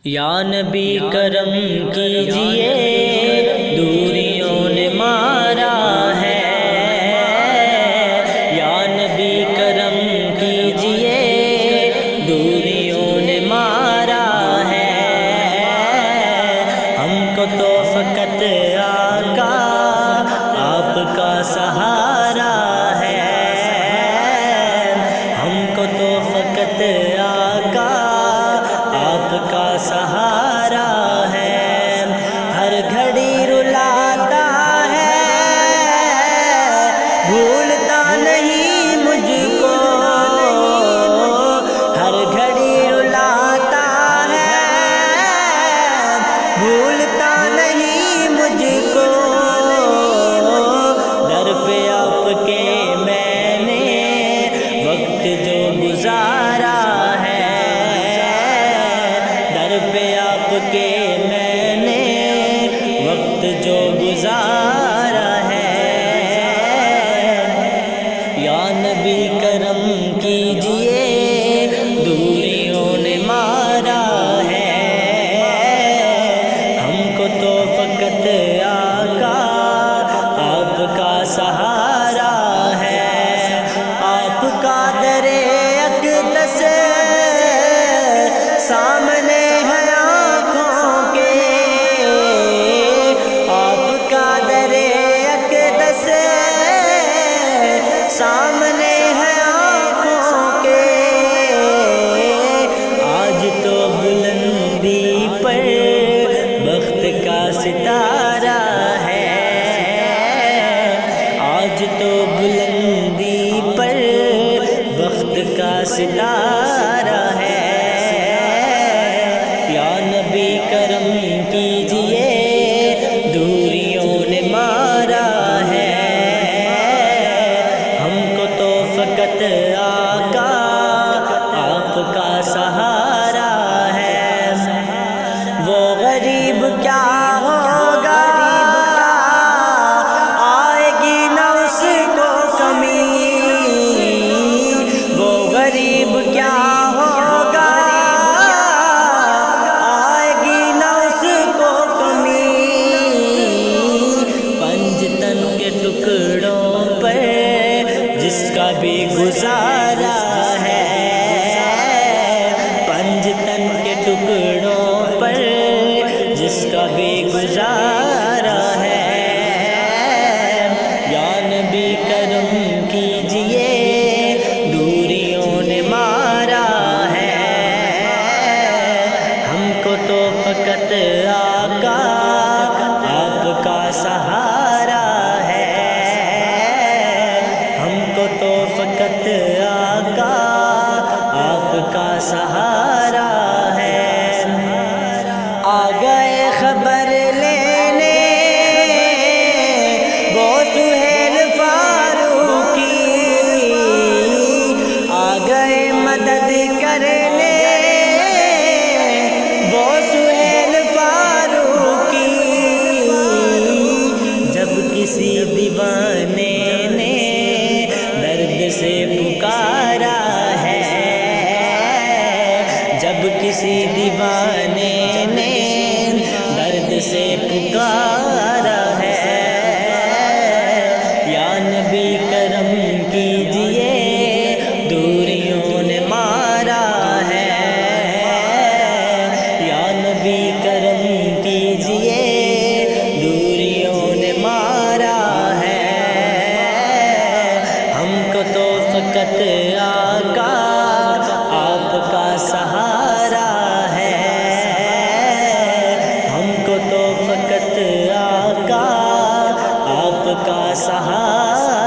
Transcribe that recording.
یا نبی کرم کیجئے، دوریوں نے مارا ہے۔ یا نبی کرم کیجئے، دوریوں نے مارا ہے۔ ہم کو تو فقط آقا آپ کا سہارا ہے۔ ہم کو تو فقط آقا آپ کا سہارا ہے۔ ہر گھڑی رلاتا ہے، بھولتا نہیں مجھ کو۔ ہر گھڑی رلاتا ہے، بھولتا نہیں مجھ کو۔ در پہ آپ کے میں نے وقت جو گزارا ہے، در پہ آپ کے میں نے وقت جو گزارا ہے۔ یا نبی کرم کیجئے، دوریوں نے مارا ہے۔ ہم کو تو فقط آقا آپ کا سہارا ہے۔ آپ کا در اقدس سامنے ہے آنکھوں کے، آپ کا در اقدس سامنے ہے آنکھوں کے۔ آج تو بلندی پر بخت کا ستارہ ہے۔ آج تو بلندی پر بخت کا ستارہ ہے۔ یا نبی کرم کیجئے، دوریوں نے مارا ہے۔ ہم کو تو فقط آقا آپ کا سہارا ہے۔ وہ غریب کیا ہوگا، آئے گی نہ اس کو کمی۔ وہ غریب کیا ہوگا، آئے گی نہ اس کو کمی۔ پنج تن کے ٹکڑوں پر جس کا بھی گزارا ہے، پنج تن کے ٹکڑوں پر جس کا بھی گزارا ہے۔ یا نبی کرم کیجئے، دوریوں نے مارا ہے۔ ہم کو تو فقط آقا آپ کا سہارا ہے۔ ہم کو تو فقط آقا آپ کا سہارا ہے۔ آ گئے خبر لینے وہ سہیل فاروقی، آ گئے مدد کرنے وہ سہیل فاروقی۔ جب کسی دیوانے نے درد سے پکارا ہے، جب کسی دیوانے نے درد سے پکارا ہے۔ یا نبی کرم کیجئے، دوریوں نے مارا ہے۔ یا نبی کرم کیجئے، دوریوں نے مارا ہے۔ ہم کو تو فقط آقا آپ کا سہارا ہے۔ ہم کو تو فقط آقا آپ کا سہارا